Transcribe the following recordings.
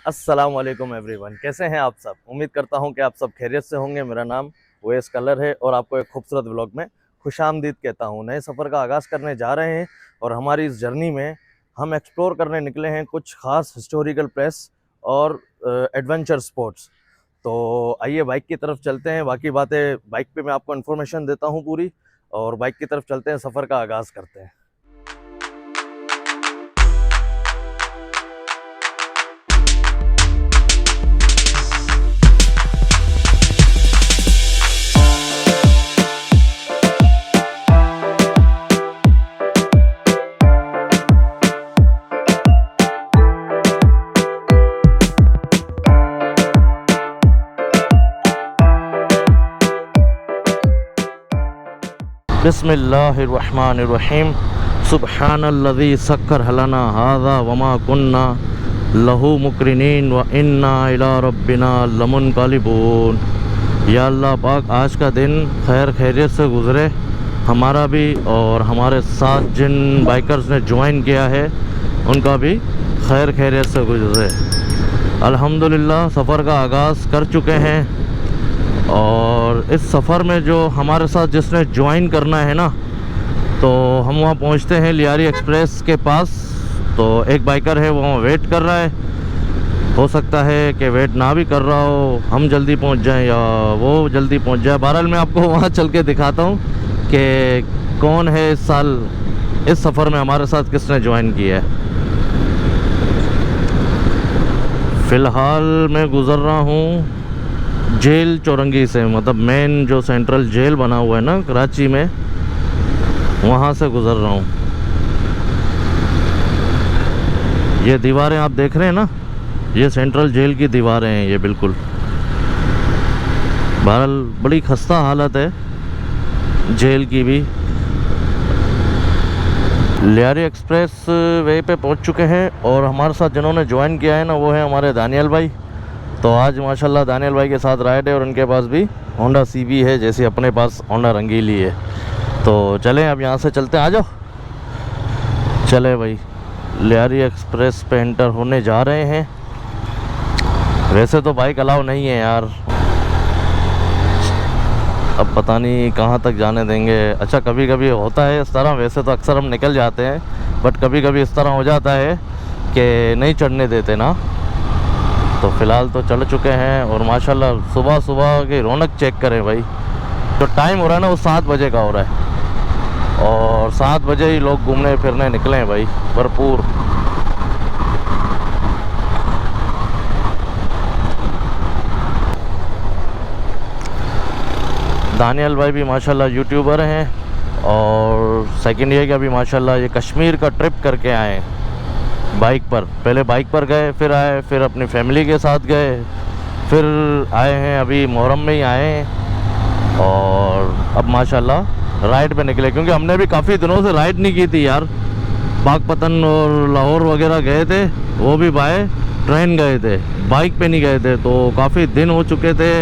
अस्सलाम वालेकुम एवरीवन, कैसे हैं आप सब। उम्मीद करता हूं कि आप सब खैरियत से होंगे। मेरा नाम ओएस कलर है और आपको एक खूबसूरत व्लॉग में खुशामदीद कहता हूं। नए सफ़र का आगाज़ करने जा रहे हैं और हमारी इस जर्नी में हम एक्सप्लोर करने निकले हैं कुछ ख़ास हिस्टोरिकल प्लेस और एडवेंचर स्पॉट्स। तो आइए बाइक की तरफ चलते हैं। बाकी बातें बाइक पे मैं आपको इन्फॉर्मेशन देता हूँ पूरी, और बाइक की तरफ चलते हैं, सफ़र का आगाज़ करते हैं। बिस्मिल्लाहिर्रहमानिर्रहीम। सुब्हानल्लज़ी सख्खर लना हाज़ा वमा कुन्ना लहू मुक़रिनीन व इन्ना इला रब्बिना लमुनक़लिबून। या अल्लाह पाक, आज का दिन खैर खैरियत से गुज़रे, हमारा भी और हमारे साथ जिन बाइकर्स ने ज्वाइन किया है उनका भी खैर खैरियत से गुज़रे। अल्हम्दुलिल्लाह सफ़र का आगाज़ कर चुके हैं और इस सफ़र में जो हमारे साथ जिसने ज्वाइन करना है ना, तो हम वहाँ पहुँचते हैं लियारी एक्सप्रेस के पास। तो एक बाइकर है वो वहाँ वेट कर रहा है। हो सकता है कि वेट ना भी कर रहा हो, हम जल्दी पहुँच जाएं या वो जल्दी पहुँच जाए। बहरहाल मैं आपको वहाँ चल के दिखाता हूँ कि कौन है इस साल इस सफ़र में हमारे साथ किसने ज्वाइन किया है। फ़िलहाल मैं गुज़र रहा हूँ जेल चौरंगी से, मतलब मेन जो सेंट्रल जेल बना हुआ है ना कराची में, वहाँ से गुज़र रहा हूँ। ये दीवारें आप देख रहे हैं ना, ये सेंट्रल जेल की दीवारें हैं ये बिल्कुल। बहरहाल बड़ी खस्ता हालत है जेल की भी। लियारी एक्सप्रेस वे पे पहुँच चुके हैं और हमारे साथ जिन्होंने ज्वाइन किया है ना, वो है हमारे दानियल भाई। तो आज माशाल्लाह दानियल भाई के साथ राइड है और उनके पास भी होंडा सीबी है, जैसे अपने पास होंडा रंगीली है। तो चलें अब यहाँ से चलते हैं, आ जाओ। चले भाई, लियारी एक्सप्रेस पे एंटर होने जा रहे हैं। वैसे तो बाइक अलाउ नहीं है यार, अब पता नहीं कहाँ तक जाने देंगे। अच्छा, कभी कभी होता है इस तरह, वैसे तो अक्सर हम निकल जाते हैं, बट कभी कभी इस तरह हो जाता है कि नहीं चढ़ने देते ना। तो फ़िलहाल तो चढ़ चुके हैं और माशाल्लाह सुबह सुबह की रौनक चेक करें भाई। तो टाइम हो रहा है ना वो 7 बजे का हो रहा है और 7 बजे ही लोग घूमने फिरने निकले हैं भाई भरपूर। दानियल भाई भी माशाल्लाह यूट्यूबर हैं और सेकंड ईयर का भी माशाल्लाह ये कश्मीर का ट्रिप करके आए हैं बाइक पर। पहले बाइक पर गए, फिर आए, फिर अपनी फैमिली के साथ गए, फिर आए हैं अभी मुहर्रम में ही आए हैं और अब माशाल्लाह राइड पे निकले, क्योंकि हमने भी काफ़ी दिनों से राइड नहीं की थी यार। पाकपतन और लाहौर वगैरह गए थे, वो भी बाय ट्रेन गए थे, बाइक पे नहीं गए थे। तो काफ़ी दिन हो चुके थे,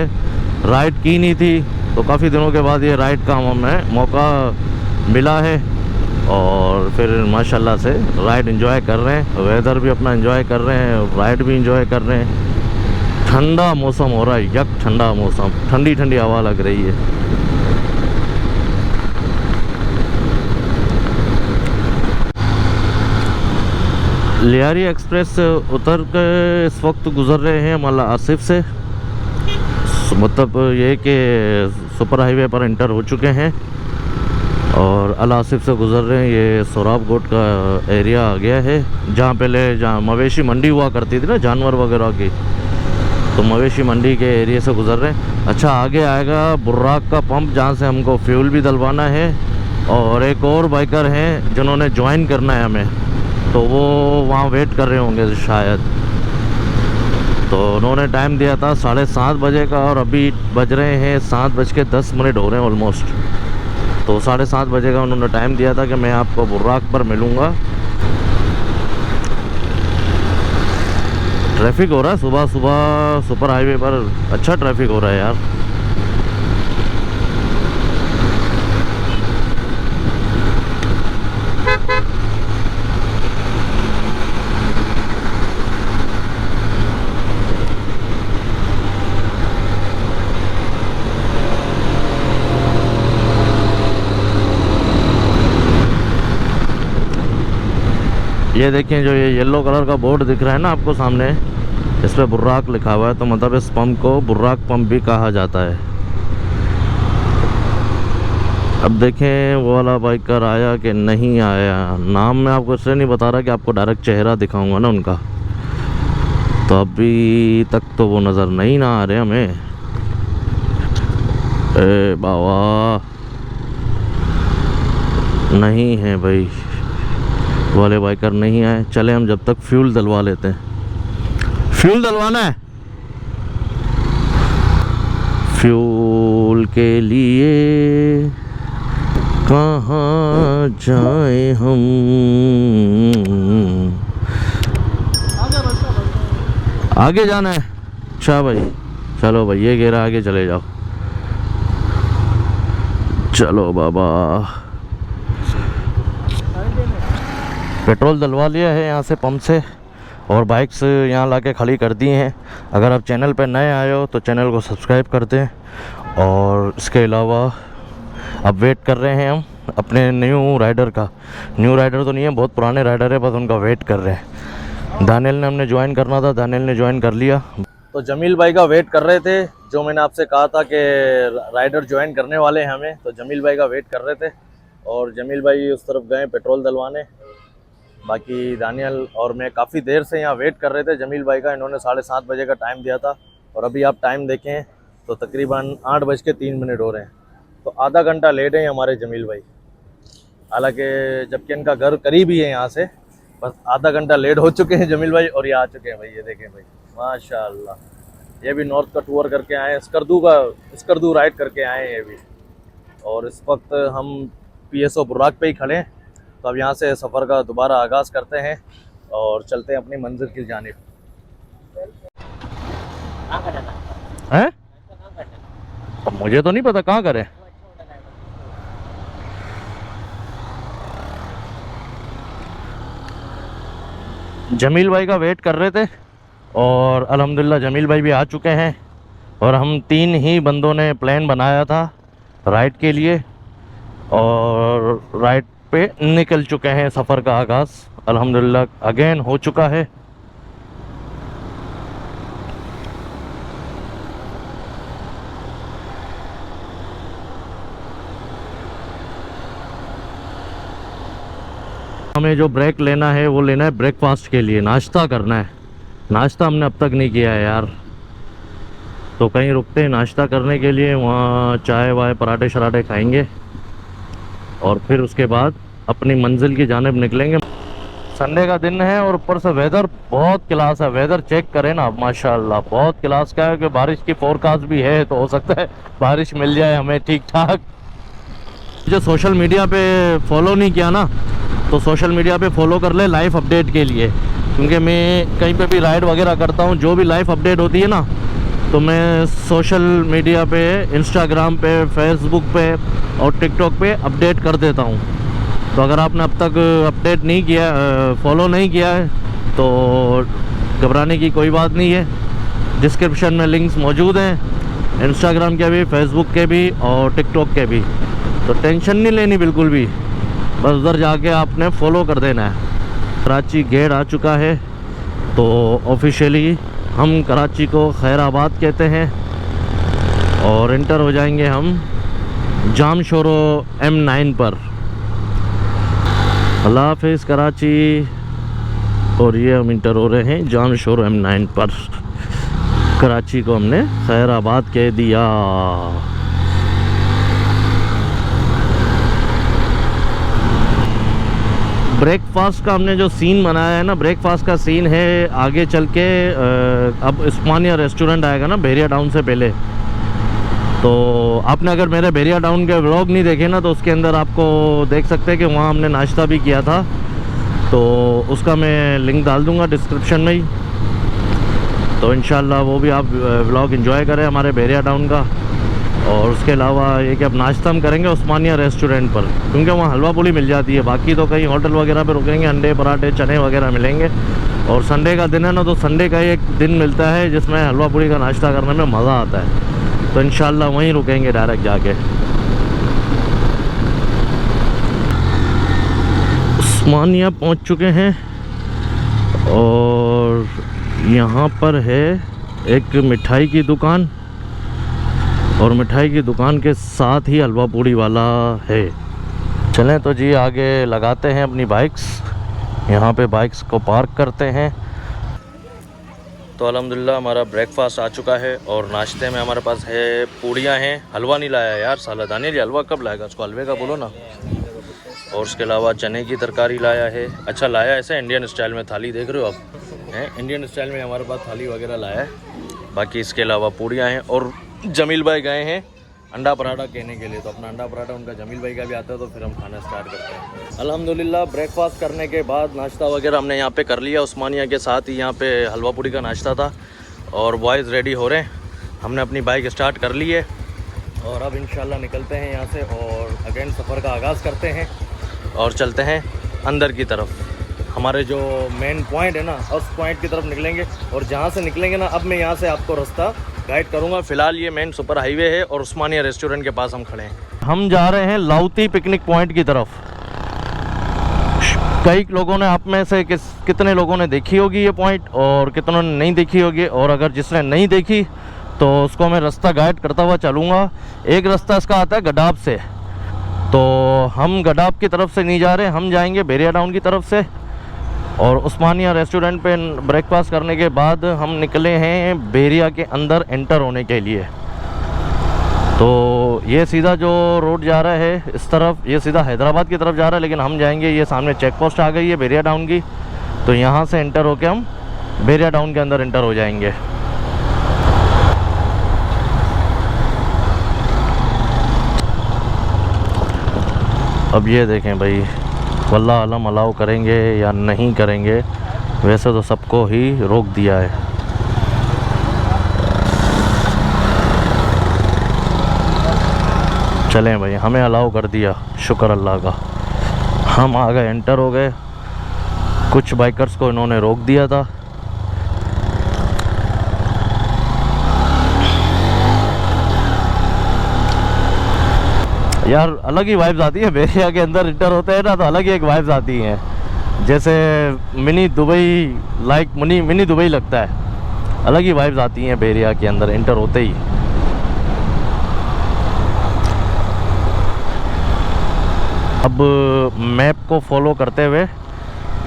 राइड की नहीं थी। तो काफ़ी दिनों के बाद ये राइड का हमें मौका मिला है और फिर माशाल्लाह से राइड एंजॉय कर रहे हैं। वेदर भी अपना एंजॉय कर रहे हैं, राइड भी एंजॉय कर रहे हैं। ठंडा मौसम हो रहा है, यक ठंडा मौसम, ठंडी ठंडी हवा लग रही है। लियारी एक्सप्रेस से उतर के इस वक्त गुज़र रहे हैं मल्ला आसिफ से, मतलब ये कि सुपर हाईवे पर एंटर हो चुके हैं और अल आसिफ से गुज़र रहे हैं। ये सोराब गोट का एरिया आ गया है, जहाँ मवेशी मंडी हुआ करती थी ना जानवर वगैरह की, तो मवेशी मंडी के एरिया से गुज़र रहे हैं। अच्छा, आगे आएगा बुर्राक का पंप, जहाँ से हमको फ्यूल भी डलवाना है और एक और बाइकर हैं जिन्होंने ज्वाइन करना है हमें, तो वो वहाँ वेट कर रहे होंगे शायद। तो उन्होंने टाइम दिया था 7:30 बजे का और अभी बज रहे हैं 7:10 हो रहे हैं ऑलमोस्ट। तो 7:30 बजे का उन्होंने टाइम दिया था कि मैं आपको बुर्राक पर मिलूँगा। ट्रैफिक हो रहा है सुबह सुबह सुपर हाईवे पर, अच्छा ट्रैफिक हो रहा है यार। ये देखें, जो ये येलो कलर का बोर्ड दिख रहा है ना आपको सामने, इस पर बुर्राक लिखा हुआ है, तो मतलब इस पंप को बुर्राक पंप भी कहा जाता है। अब देखें वो वाला बाइकर आया कि नहीं आया। नाम मैं आपको इसलिए नहीं बता रहा कि आपको डायरेक्ट चेहरा दिखाऊंगा ना उनका, तो अभी तक तो वो नज़र नहीं ना आ रहे हमें। ए बाबा, नहीं है भाई, वाले बाइकर नहीं आए। चले हम जब तक फ्यूल डलवा लेते हैं। फ्यूल डलवाना है, फ्यूल के लिए कहाँ जाए हम। आगे जाना है, अच्छा भाई, चलो भाई, ये घेरा आगे चले जाओ। चलो बाबा, पेट्रोल डलवा लिया है यहाँ से पंप से, और बाइक्स यहाँ लाके खड़ी कर दी हैं। अगर आप चैनल पर नए आए हो तो चैनल को सब्सक्राइब कर दें। और इसके अलावा अब वेट कर रहे हैं हम अपने न्यू राइडर का। न्यू राइडर तो नहीं है, बहुत पुराने राइडर है, बस उनका वेट कर रहे हैं। दानियल ने हमने ज्वाइन करना था, दानियल ने ज्वाइन कर लिया। तो जमील भाई का वेट कर रहे थे, जो मैंने आपसे कहा था कि राइडर ज्वाइन करने वाले हैं हमें, तो जमील भाई का वेट कर रहे थे। और जमील भाई उस तरफ गए पेट्रोल डलवाने। बाकी दानियल और मैं काफ़ी देर से यहाँ वेट कर रहे थे जमील भाई का। इन्होंने 7:30 बजे का टाइम दिया था, और अभी आप टाइम देखें तो तकरीबन 8:03 हो रहे हैं। तो आधा घंटा लेट है हमारे जमील भाई, हालांकि जबकि इनका घर करीब ही है यहाँ से, बस आधा घंटा लेट हो चुके हैं जमील भाई। और ये आ चुके हैं भाई, ये देखें भाई, माशाल्लाह। ये भी नॉर्थ का टूर करके आए हैं, स्कर्दू राइड करके आए हैं ये भी। और इस वक्त हम PSO बुर्राक पे ही खड़े हैं। तो अब यहाँ से सफ़र का दोबारा आगाज़ करते हैं और चलते हैं अपनी मंजिल की जानिब। हैं? अब मुझे तो नहीं पता कहाँ करें। जमील भाई का वेट कर रहे थे, और अल्हम्दुलिल्लाह जमील भाई भी आ चुके हैं। और हम 3 ही बंदों ने प्लान बनाया था राइड के लिए, और राइड पे निकल चुके हैं। सफ़र का आगाज़ अल्हम्दुलिल्लाह अगेन हो चुका है। हमें जो ब्रेक लेना है वो लेना है ब्रेकफास्ट के लिए, नाश्ता करना है। नाश्ता हमने अब तक नहीं किया है यार, तो कहीं रुकते हैं नाश्ता करने के लिए, वहाँ चाय वाय पराठे शराठे खाएंगे, और फिर उसके बाद अपनी मंजिल की जानिब निकलेंगे। संडे का दिन है और ऊपर से वेदर बहुत क्लास है। वेदर चेक करें ना, माशाल्लाह बहुत क्लास का है, कि बारिश की फोरकास्ट भी है, तो हो सकता है बारिश मिल जाए हमें ठीक ठाक। जो सोशल मीडिया पे फॉलो नहीं किया ना, तो सोशल मीडिया पे फॉलो कर ले लाइव अपडेट के लिए, क्योंकि मैं कहीं पे भी राइड वगैरह करता हूँ, जो भी लाइव अपडेट होती है ना, तो मैं सोशल मीडिया पे, इंस्टाग्राम पे, फेसबुक पे और टिकटॉक पे अपडेट कर देता हूँ। तो अगर आपने अब तक अपडेट नहीं किया, फॉलो नहीं किया है, तो घबराने की कोई बात नहीं है। डिस्क्रिप्शन में लिंक्स मौजूद हैं, इंस्टाग्राम के भी, फेसबुक के भी और टिकटॉक के भी, तो टेंशन नहीं लेनी बिल्कुल भी, बस उधर जाके आपने फॉलो कर देना है। कराची गेट आ चुका है, तो ऑफिशियली हम कराची को खैराबाद कहते हैं, और इंटर हो जाएंगे हम जाम शोरो M9 पर। अल्लाह हाफिज़ कराची। और ये हम इंटर हो रहे हैं जाम शोरो M9 पर। कराची को हमने खैराबाद कह दिया। ब्रेकफास्ट का हमने जो सीन बनाया है ना, ब्रेकफास्ट का सीन है आगे चल के, अब उस्मानिया रेस्टोरेंट आएगा ना बहरिया टाउन से पहले। तो आपने अगर मेरे बहरिया टाउन के व्लॉग नहीं देखे ना, तो उसके अंदर आपको देख सकते हैं कि वहाँ हमने नाश्ता भी किया था, तो उसका मैं लिंक डाल दूँगा डिस्क्रिप्शन में ही। तो इंशाल्लाह वो भी आप व्लॉग एंजॉय करें हमारे बहरिया टाउन का। और उसके अलावा ये कि अब नाश्ता हम करेंगे उस्मानिया रेस्टोरेंट पर, क्योंकि वहाँ हलवा पूड़ी मिल जाती है। बाकी तो कहीं होटल वगैरह पे रुकेंगे, अंडे पराठे चने वगैरह मिलेंगे। और संडे का दिन है ना, तो संडे का एक दिन मिलता है जिसमें हलवा पूड़ी का नाश्ता करने में मज़ा आता है। तो इंशाल्लाह वहीं रुकेंगे डायरेक्ट जाके। उस्मानिया पहुँच चुके हैं और यहाँ पर है एक मिठाई की दुकान, और मिठाई की दुकान के साथ ही हलवा पूड़ी वाला है। चलें तो जी आगे लगाते हैं अपनी बाइक्स, यहाँ पे बाइक्स को पार्क करते हैं। तो अल्हम्दुलिल्लाह हमारा ब्रेकफास्ट आ चुका है और नाश्ते में हमारे पास है पूड़ियाँ हैं। हलवा नहीं लाया यार साला, दानियल हलवा कब लाएगा, उसको हलवे का बोलो ना। और उसके अलावा चने की तरकारी लाया है। अच्छा लाया ऐसे इंडियन स्टाइल में थाली, देख रहे हो आप हैं, इंडियन स्टाइल में हमारे पास थाली वगैरह लाया है। बाकी इसके अलावा पूड़ियाँ हैं। और जमील भाई गए हैं अंडा पराठा कहने के लिए, तो अपना अंडा पराठा उनका जमील भाई का भी आता है, तो फिर हम खाना स्टार्ट करते हैं। अल्हम्दुलिल्लाह ब्रेकफास्ट करने के बाद नाश्ता वगैरह हमने यहाँ पे कर लिया। उस्मानिया के साथ ही यहाँ पे हलवा पूड़ी का नाश्ता था और बॉयज़ रेडी हो रहे हैं। हमने अपनी बाइक स्टार्ट कर ली है और अब इंशाल्लाह निकलते हैं यहाँ से और अगेन सफ़र का आगाज़ करते हैं और चलते हैं अंदर की तरफ। हमारे जो मेन पॉइंट है ना, उस पॉइंट की तरफ निकलेंगे। और जहाँ से निकलेंगे ना, अब मैं यहाँ से आपको रास्ता गाइड करूँगा। फ़िलहाल ये मेन सुपर हाईवे है और उस्मानिया रेस्टोरेंट के पास हम खड़े हैं। हम जा रहे हैं लाउती पिकनिक पॉइंट की तरफ। कई लोगों ने, आप में से कितने लोगों ने देखी होगी ये पॉइंट और कितनों ने नहीं देखी होगी। और अगर जिसने नहीं देखी तो उसको मैं रास्ता गाइड करता हुआ चलूँगा। एक रास्ता इसका आता है गडाब से, तो हम गडाब की तरफ से नहीं जा रहे, हम जाएंगे बेरिया टाउन की तरफ से। और उस्मानिया रेस्टोरेंट पे ब्रेकफास्ट करने के बाद हम निकले हैं बेरिया के अंदर एंटर होने के लिए। तो ये सीधा जो रोड जा रहा है इस तरफ, ये सीधा हैदराबाद की तरफ जा रहा है, लेकिन हम जाएंगे, ये सामने चेक पोस्ट आ गई है बेरिया टाउन की, तो यहाँ से एंटर होके हम बेरिया टाउन के अंदर एंटर हो जाएंगे। अब ये देखें भाई, वल्लाह आलम अलाउ करेंगे या नहीं करेंगे, वैसे तो सबको ही रोक दिया है। चलें भाई, हमें अलाउ कर दिया, शुक्र अल्लाह का। हम आ गए, एंटर हो गए। कुछ बाइकर्स को इन्होंने रोक दिया था। यार अलग ही वाइब्स आती है बेरिया के अंदर इंटर होते हैं ना, तो अलग ही एक वाइब्स आती हैं, जैसे mini Dubai, like mini Dubai लगता है। अलग ही वाइब्स आती हैं बेरिया के अंदर इंटर होते ही। अब मैप को फॉलो करते हुए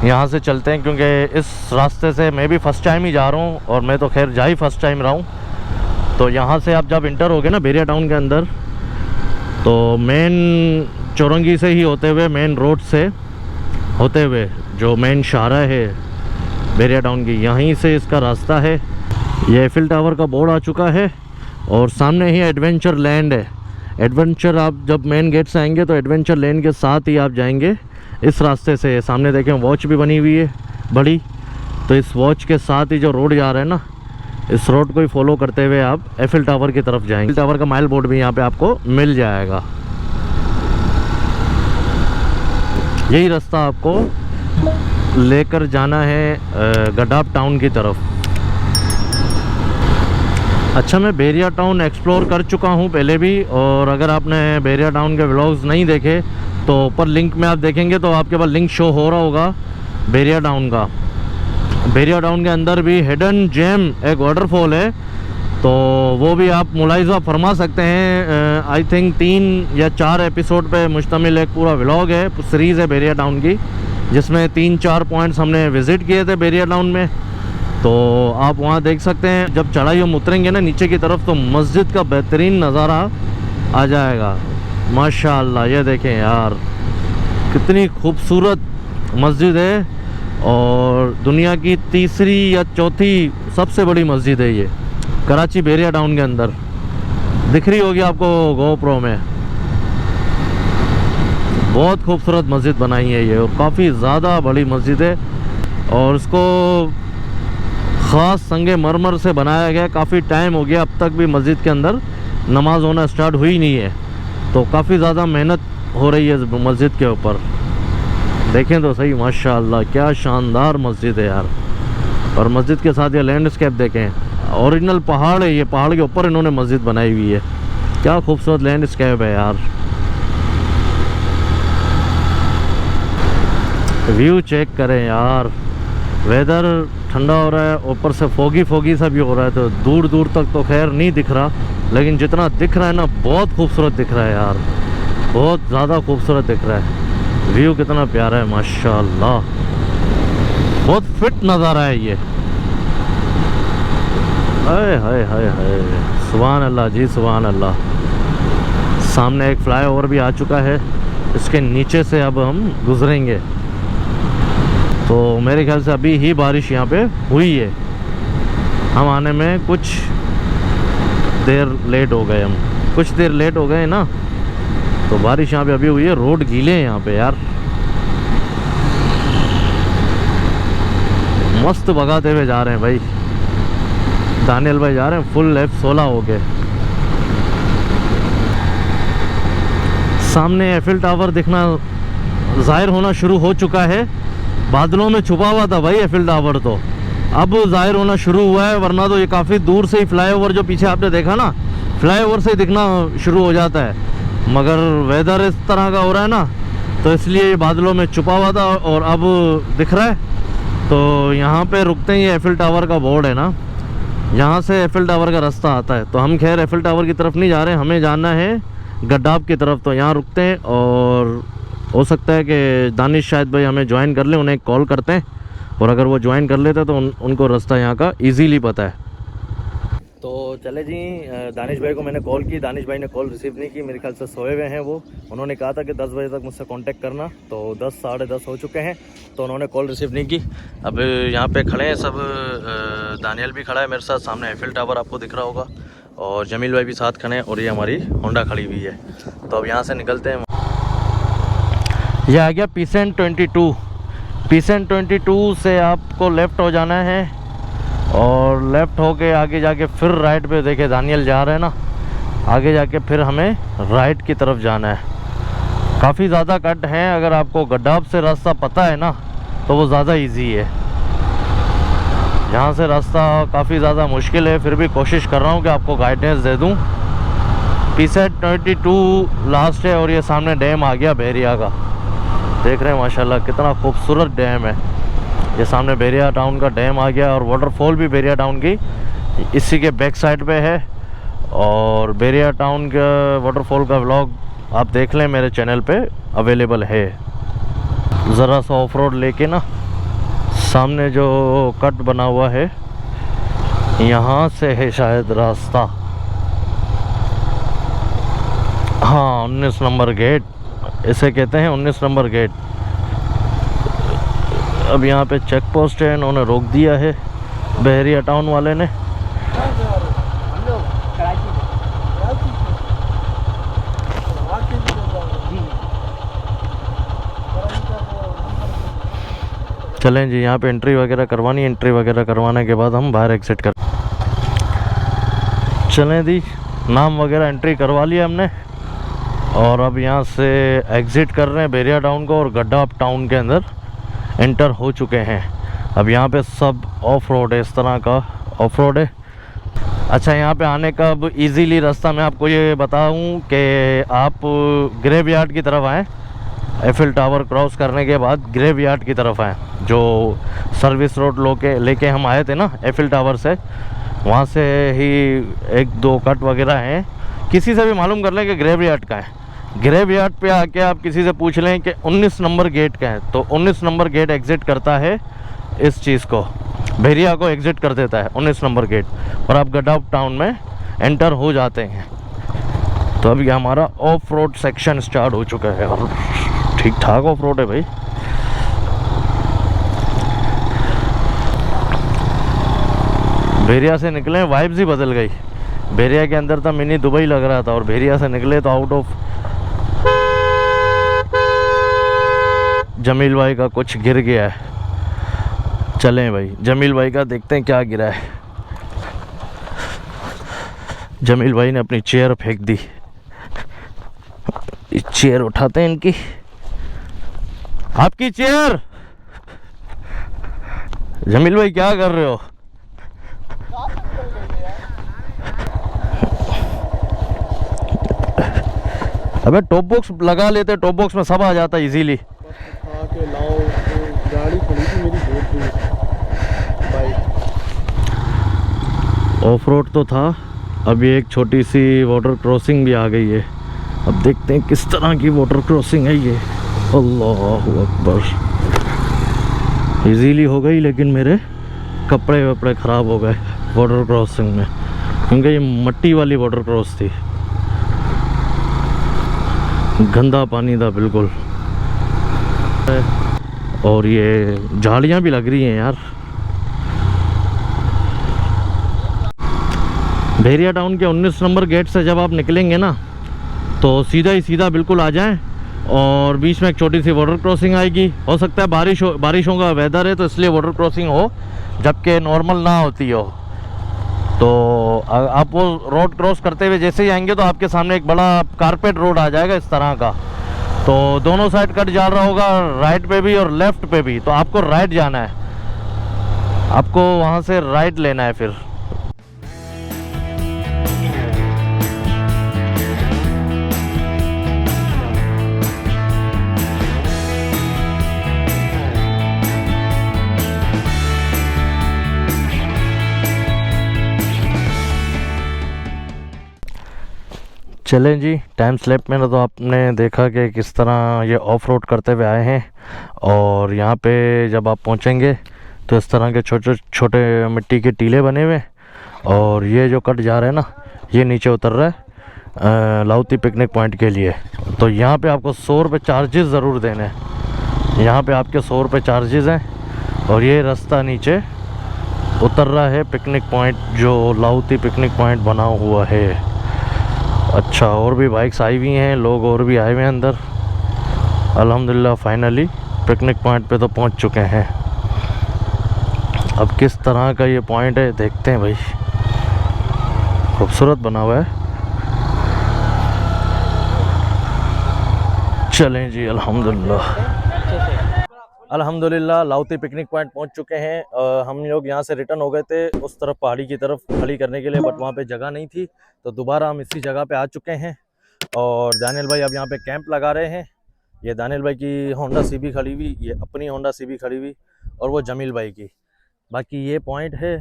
यहाँ से चलते हैं, क्योंकि इस रास्ते से मैं भी फ़र्स्ट टाइम ही जा रहा हूँ और मैं तो खैर जा ही फर्स्ट टाइम रहा हूँ। तो यहाँ से आप जब इंटर हो गए ना बेरिया टाउन के अंदर, तो मेन चौरंगी से ही होते हुए, मेन रोड से होते हुए जो मेन शाहरा है बेरिया टाउन की, यहीं से इसका रास्ता है। ये एफिल टावर का बोर्ड आ चुका है और सामने ही एडवेंचर लैंड है। एडवेंचर, आप जब मेन गेट से आएंगे तो एडवेंचर लैंड के साथ ही आप जाएंगे इस रास्ते से। सामने देखें वॉच भी बनी हुई है बड़ी, तो इस वॉच के साथ ही जो रोड जा रहा है ना, इस रोड को ही फॉलो करते हुए आप एफिल टावर की तरफ जाएंगे। एफिल टावर का माइल बोर्ड भी यहाँ पे आपको मिल जाएगा। यही रास्ता आपको लेकर जाना है गडाब टाउन की तरफ। अच्छा, मैं बेरिया टाउन एक्सप्लोर कर चुका हूँ पहले भी, और अगर आपने बेरिया टाउन के व्लॉग्स नहीं देखे तो ऊपर लिंक में आप देखेंगे तो आपके पास लिंक शो हो रहा होगा बेरिया टाउन का। बेरिया टाउन के अंदर भी हिडन जेम एक वाटरफॉल है, तो वो भी आप मुलाहिज़ा फरमा सकते हैं। आई थिंक 3 या 4 एपिसोड पे मुश्तमिल एक पूरा व्लॉग है, सीरीज़ है बेरिया टाउन की, जिसमें 3-4 पॉइंट्स हमने विज़िट किए थे बेरिया टाउन में। तो आप वहाँ देख सकते हैं। जब चढ़ाई हम उतरेंगे ना नीचे की तरफ, तो मस्जिद का बेहतरीन नज़ारा आ जाएगा माशाअल्लाह। ये देखें यार, कितनी खूबसूरत मस्जिद है और दुनिया की तीसरी या चौथी सबसे बड़ी मस्जिद है ये, कराची बेरिया टाउन के अंदर। दिख रही होगी आपको गोप्रो में। बहुत खूबसूरत मस्जिद बनाई है ये, और काफ़ी ज़्यादा बड़ी मस्जिद है, और इसको ख़ास संगे मरमर से बनाया गया। काफ़ी टाइम हो गया, अब तक भी मस्जिद के अंदर नमाज होना स्टार्ट हुई नहीं है, तो काफ़ी ज़्यादा मेहनत हो रही है मस्जिद के ऊपर। देखें तो सही, माशाअल्लाह क्या शानदार मस्जिद है यार। और मस्जिद के साथ ये लैंडस्केप देखें, ओरिजिनल पहाड़ है, ये पहाड़ के ऊपर इन्होंने मस्जिद बनाई हुई है। क्या खूबसूरत लैंडस्केप है यार। व्यू चेक करें यार, वेदर ठंडा हो रहा है, ऊपर से फोगी फोगी सा भी हो रहा है, तो दूर दूर तक तो खैर नहीं दिख रहा, लेकिन जितना दिख रहा है ना बहुत खूबसूरत दिख रहा है यार, बहुत ज़्यादा खूबसूरत दिख रहा है। व्यू कितना प्यारा है माशाल्लाह, बहुत फिट नज़ारा है ये। हाय हाय हाय हाय, सुभान अल्लाह जी सुभान अल्लाह। सामने एक फ्लाईओवर भी आ चुका है, इसके नीचे से अब हम गुजरेंगे। तो मेरे ख्याल से अभी ही बारिश यहाँ पे हुई है, हम आने में कुछ देर लेट हो गए, हम कुछ देर लेट हो गए ना, तो बारिश यहाँ पे अभी हुई है। रोड गीले हैं यहाँ पे यार, मस्त भगाते हुए जा रहे हैं भाई। दानियल भाई जा रहे हैं फुल F16 हो गए। सामने एफिल टावर दिखना जाहिर होना शुरू हो चुका है, बादलों में छुपा हुआ था भाई एफिल टावर, तो अब जाहिर होना शुरू हुआ है, वरना तो ये काफ़ी दूर से ही फ्लाईओवर जो पीछे आपने देखा ना, फ्लाईओवर से ही दिखना शुरू हो जाता है, मगर वेदर इस तरह का हो रहा है ना, तो इसलिए ये बादलों में छुपा हुआ था और अब दिख रहा है। तो यहाँ पे रुकते हैं, ये एफिल टावर का बोर्ड है ना, यहाँ से एफिल टावर का रास्ता आता है, तो हम खैर एफिल टावर की तरफ नहीं जा रहे हैं, हमें जाना है गड्डाब की तरफ। तो यहाँ रुकते हैं और हो सकता है कि दानिश शायद भाई हमें ज्वाइन कर ले, उन्हें कॉल करते हैं, और अगर वो ज्वाइन कर लेते तो उनको रास्ता यहाँ का इजीली पता है। तो चले जी, दानिश भाई को मैंने कॉल की, दानिश भाई ने कॉल रिसीव नहीं की, मेरे ख्याल से सोए हुए हैं वो। उन्होंने कहा था कि 10 बजे तक मुझसे कांटेक्ट करना, तो 10 साढ़े 10 हो चुके हैं, तो उन्होंने कॉल रिसीव नहीं की। अब यहाँ पे खड़े हैं सब, दानियल भी खड़ा है मेरे साथ, सामने एफिल टावर आपको दिख रहा होगा, और जमील भाई भी साथ खड़े हैं, और ये हमारी होंडा खड़ी हुई है। तो अब यहाँ से निकलते हैं। यह आ गया पीसेंट 22। पीसेंट 22 से आपको लेफ़्ट हो जाना है, और लेफ़्ट होके आगे जाके फिर राइट पे, देखे दानियल जा रहे हैं ना, आगे जाके फिर हमें राइट की तरफ जाना है। काफ़ी ज़्यादा कट हैं, अगर आपको गड्डाब से रास्ता पता है ना तो वो ज़्यादा इजी है। यहाँ से रास्ता काफ़ी ज़्यादा मुश्किल है, फिर भी कोशिश कर रहा हूँ कि आपको गाइडेंस दे दूँ। पीसेंट 22 लास्ट है, और ये सामने डैम आ गया बेरिया का, देख रहे हैं माशाल्लाह कितना खूबसूरत डैम है। ये सामने बेरिया टाउन का डैम आ गया, और वाटरफॉल भी बेरिया टाउन की इसी के बैक साइड पे है, और बेरिया टाउन का वाटरफॉल का व्लॉग आप देख लें, मेरे चैनल पे अवेलेबल है। ज़रा सा ऑफ रोड लेके ना, सामने जो कट बना हुआ है यहाँ से है शायद रास्ता, हाँ 19 नंबर गेट इसे कहते हैं, 19 नंबर गेट। अब यहाँ पे चेक पोस्ट है, इन्होंने रोक दिया है बहरिया टाउन वाले ने। चलें जी, यहाँ पे एंट्री वगैरह करवानी है, एंट्री वगैरह करवाने के बाद हम बाहर एग्जिट कर। चलें जी, नाम वगैरह एंट्री करवा लिया हमने, और अब यहाँ से एग्ज़िट कर रहे हैं बेरिया टाउन को, और गड्डाब टाउन के अंदर एंटर हो चुके हैं। अब यहाँ पे सब ऑफ रोड है, इस तरह का ऑफ रोड है। अच्छा, यहाँ पे आने का अब इजीली रास्ता मैं आपको ये बताऊँ कि आप ग्रेवयार्ड की तरफ आएँ, एफिल टावर क्रॉस करने के बाद ग्रेवयार्ड की तरफ आएँ, जो सर्विस रोड लेके हम आए थे ना एफिल टावर से, वहाँ से ही 1-2 कट वगैरह हैं। किसी से भी मालूम कर लें कि ग्रेवयार्ड का है, ग्रेवयार्ड पे आके आप किसी से पूछ लें कि 19 नंबर गेट का है, तो 19 नंबर गेट एग्ज़िट करता है इस चीज़ को, बेरिया को एग्ज़िट कर देता है 19 नंबर गेट, और आप गड्डाब टाउन में एंटर हो जाते हैं। तो अभी हमारा ऑफ रोड सेक्शन स्टार्ट हो चुका है, और ठीक ठाक ऑफ रोड है भाई। बेरिया से निकले, वाइब्स ही बदल गई। बेरिया के अंदर था मिनी दुबई लग रहा था, और बेरिया से निकले तो आउट ऑफ। जमील भाई का कुछ गिर गया है, चलें भाई जमील भाई का देखते हैं क्या गिरा है। जमील भाई ने अपनी चेयर फेंक दी, चेयर उठाते हैं इनकी, आपकी चेयर। जमील भाई क्या कर रहे हो? अबे टॉप बॉक्स लगा लेते, टॉप बॉक्स में सब आ जाता इजीली। गाड़ी खड़ी थी मेरी बहुत दूर। ऑफ रोड तो था, अभी एक छोटी सी वाटर क्रॉसिंग भी आ गई है। अब देखते हैं किस तरह की वाटर क्रॉसिंग है ये। अल्लाहु अकबर। इजीली हो गई, लेकिन मेरे कपड़े वपड़े ख़राब हो गए वाटर क्रॉसिंग में, क्योंकि ये मट्टी वाली वाटर क्रॉस थी, गंदा पानी था बिल्कुल। और ये झाड़ियाँ भी लग रही हैं यार। भेरिया टाउन के 19 नंबर गेट से जब आप निकलेंगे ना, तो सीधा ही सीधा बिल्कुल आ जाएं, और बीच में एक छोटी सी वाटर क्रॉसिंग आएगी। हो सकता है बारिशों का वेदर है तो इसलिए वाटर क्रॉसिंग हो, जबकि नॉर्मल ना होती हो। तो आप वो रोड क्रॉस करते हुए जैसे ही आएंगे तो आपके सामने एक बड़ा कारपेट रोड आ जाएगा इस तरह का। तो दोनों साइड कट जा रहा होगा, राइट पे भी और लेफ्ट पे भी। तो आपको राइट जाना है, आपको वहाँ से राइट लेना है फिर। चलें जी, टाइम स्लैप में ना तो आपने देखा कि किस तरह ये ऑफ रोड करते हुए आए हैं, और यहाँ पे जब आप पहुँचेंगे तो इस तरह के छोटे छोटे मिट्टी के टीले बने हुए, और ये जो कट जा रहे हैं ना, ये नीचे उतर रहा है लाउती पिकनिक पॉइंट के लिए। तो यहाँ पे आपको 100 रुपये चार्जेस ज़रूर देने हैं। यहाँ पे आपके 100 रुपये चार्जेस हैं, और ये रास्ता नीचे उतर रहा है पिकनिक पॉइंट, जो लाउती पिकनिक पॉइंट बना हुआ है। अच्छा, और भी बाइक्स आई हुई हैं, लोग और भी आए हुए हैं अंदर। अल्हम्दुलिल्लाह फाइनली पिकनिक पॉइंट पे तो पहुंच चुके हैं। अब किस तरह का ये पॉइंट है देखते हैं भाई। खूबसूरत बना हुआ है। चलें जी, अल्हम्दुलिल्लाह लाउती पिकनिक पॉइंट पहुंच चुके हैं। हम लोग यहाँ से रिटर्न हो गए थे उस तरफ पहाड़ी की तरफ खड़ी करने के लिए, बट वहाँ पे जगह नहीं थी, तो दोबारा हम इसी जगह पे आ चुके हैं। और दानियल भाई अब यहाँ पे कैंप लगा रहे हैं। ये दानियल भाई की होंडा सीबी खड़ी हुई, ये अपनी होंडा सीबी खड़ी हुई, और वो जमील भाई की। बाकी ये पॉइंट है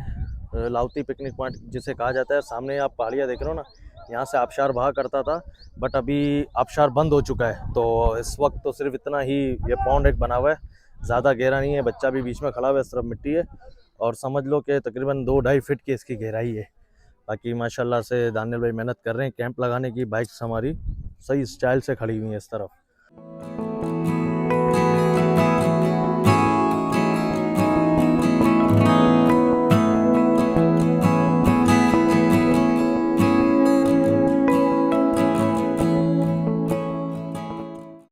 लाउती पिकनिक पॉइंट जिसे कहा जाता है। सामने आप पहाड़ियाँ देख रहे हो ना, यहाँ से आबशार बहा करता था, बट अभी आबशार बंद हो चुका है। तो इस वक्त तो सिर्फ इतना ही ये पॉन्ड एक बना हुआ है, ज़्यादा गहरा नहीं है। बच्चा भी बीच में खड़ा हुआ है, इस तरफ मिट्टी है, और समझ लो कि तकरीबन 2-2.5 फीट की इसकी गहराई है। बाकी माशाल्लाह से दानियल भाई मेहनत कर रहे हैं कैंप लगाने की। बाइक्स हमारी सही स्टाइल से खड़ी हुई हैं इस तरफ।